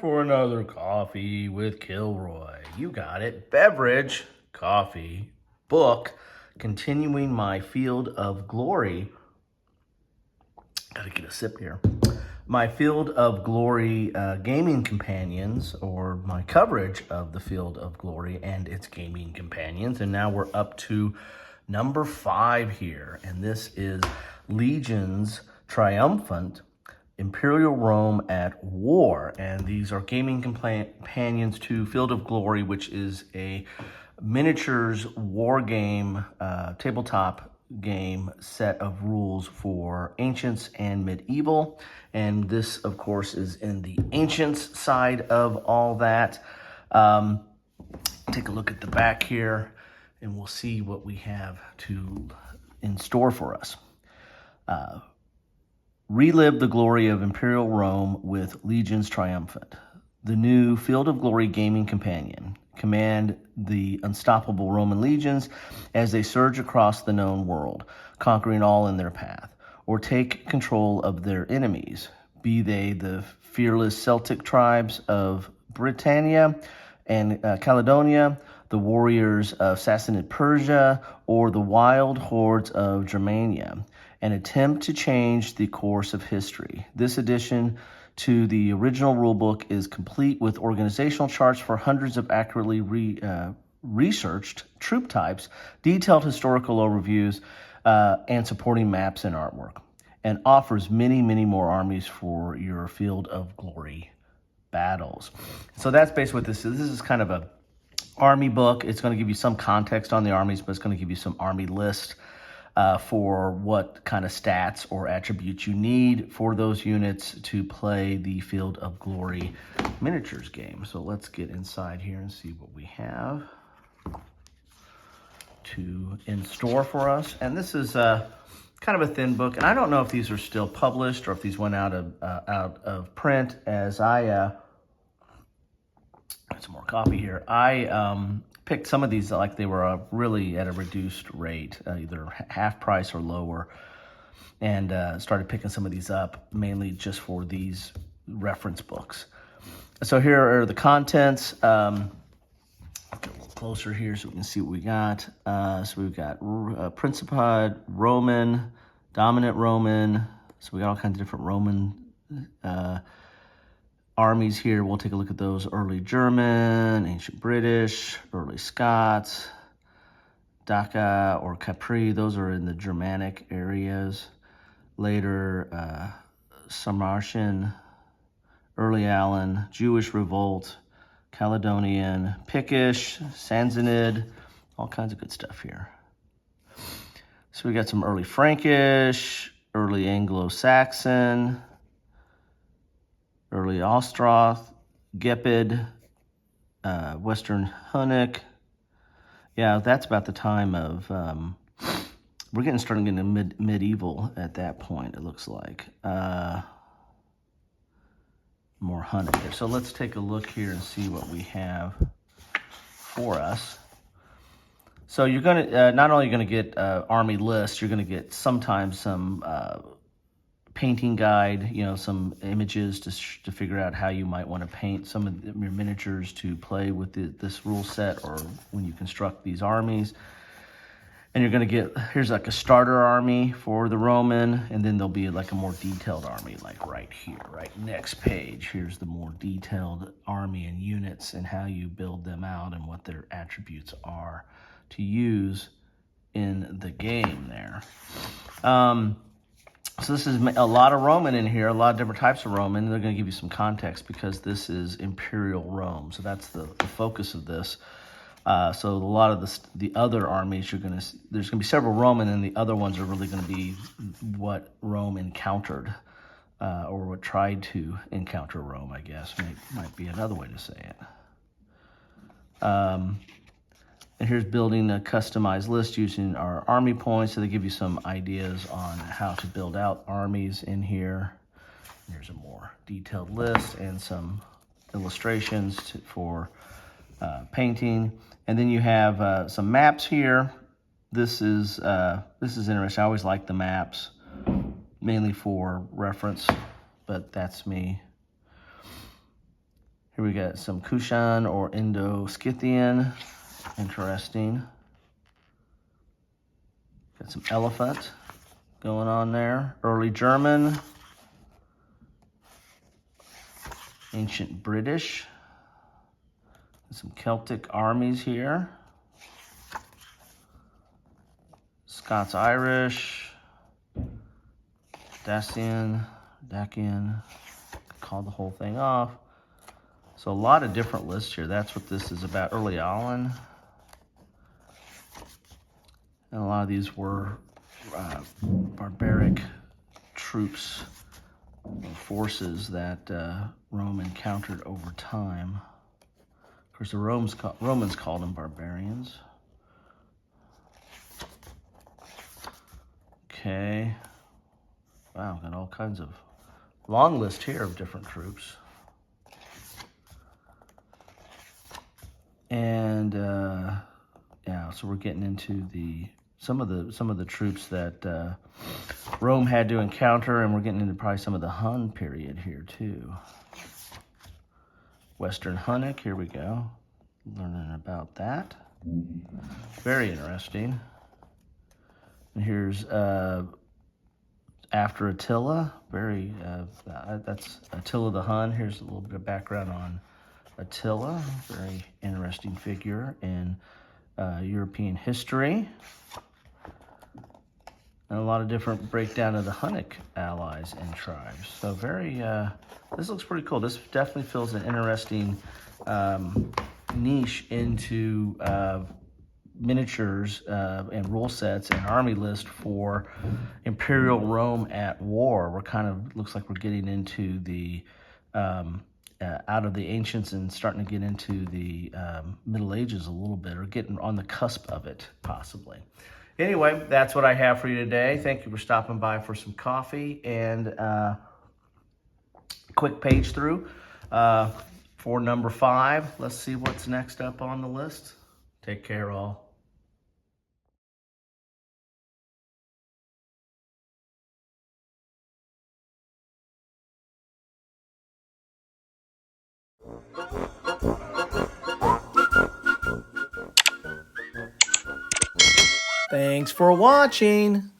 for another coffee with Kilroy. You got it. Beverage, coffee, book, continuing my field of glory. Gotta get a sip here. My field of glory gaming companions, or my coverage of the field of glory and its gaming companions. And now we're up to number 5 here. And this is Legion's Triumphant, Imperial Rome at War. And these are gaming companions to Field of Glory, which is a miniatures war game, tabletop game set of rules for ancients and medieval. And this, of course, is in the ancients side of all that. Take a look at the back here, and we'll see what we have in store for us. Relive the glory of Imperial Rome with Legion's Triumphant, the new Field of Glory gaming companion. Command the unstoppable Roman legions as they surge across the known world, conquering all in their path, or take control of their enemies, be they the fearless Celtic tribes of Britannia and Caledonia, the warriors of Sassanid Persia, or the wild hordes of Germania, an attempt to change the course of history. This edition to the original rulebook is complete with organizational charts for hundreds of accurately researched troop types, detailed historical overviews, and supporting maps and artwork, and offers many, many more armies for your Field of Glory battles. So that's basically what this is. This is kind of a army book. It's going to give you some context on the armies, but it's going to give you some army list for what kind of stats or attributes you need for those units to play the Field of Glory miniatures game. So let's get inside here and see what we have in store for us. And this is kind of a thin book, and I don't know if these are still published or if these went out of print. As I some more coffee here. I picked some of these like they were really at a reduced rate, either half price or lower, and started picking some of these up mainly just for these reference books. So here are the contents. Get a little closer here so we can see what we got. So we've got Principate, Roman, Dominant Roman. So we got all kinds of different Roman armies here. We'll take a look at those. Early German, Ancient British, Early Scots, Dacia or Capri. Those are in the Germanic areas. Later, Sarmatian, Early Allan, Jewish Revolt, Caledonian, Pictish, Sassanid, all kinds of good stuff here. So we got some early Frankish, early Anglo-Saxon, early Ostroth, Gepid, Western Hunnic. Yeah, that's about the time of, we're starting into medieval at that point, it looks like. More Hunnic there. So let's take a look here and see what we have for us. So you're going to, not only going to get army lists, you're going to get sometimes some painting guide, some images to figure out how you might want to paint some of your miniatures to play with this rule set or when you construct these armies. And you're going to get, here's like a starter army for the Roman, and then there'll be like a more detailed army like right here, right next page. Here's the more detailed army and units and how you build them out and what their attributes are to use in the game there. So this is a lot of Roman in here, a lot of different types of Roman. They're going to give you some context because this is Imperial Rome. So that's the focus of this. So a lot of the other armies, there's going to be several Roman, and the other ones are really going to be what Rome encountered, or what tried to encounter Rome, I guess, might be another way to say it. And here's building a customized list using our army points. So they give you some ideas on how to build out armies in here. Here's a more detailed list and some illustrations for painting. And then you have some maps here. This is interesting. I always like the maps, mainly for reference, but that's me. Here we got some Kushan or Indo-Scythian. Interesting. Got some elephant going on there. Early German. Ancient British. Some Celtic armies here. Scots-Irish. Dacian. Call the whole thing off. So a lot of different lists here. That's what this is about. Early Alan. And a lot of these were barbaric troops and forces that Rome encountered over time. Of course, the Romans called them barbarians. Okay. Wow, got all kinds of long list here of different troops. And yeah, so we're getting into some of the troops that Rome had to encounter, and we're getting into probably some of the Hun period here too. Western Hunnic, here we go. Learning about that. Very interesting. And here's after Attila. That's Attila the Hun. Here's a little bit of background on Attila. Very interesting figure in European history. And a lot of different breakdown of the Hunnic allies and tribes. So this looks pretty cool. This definitely fills an interesting niche into miniatures and rule sets and army list for Imperial Rome at war. We're kind of, looks like we're getting into the out of the ancients and starting to get into the Middle Ages a little bit, or getting on the cusp of it, possibly. Anyway, that's what I have for you today. Thank you for stopping by for some coffee and quick page through for number 5. Let's see what's next up on the list. Take care, all. Thanks for watching.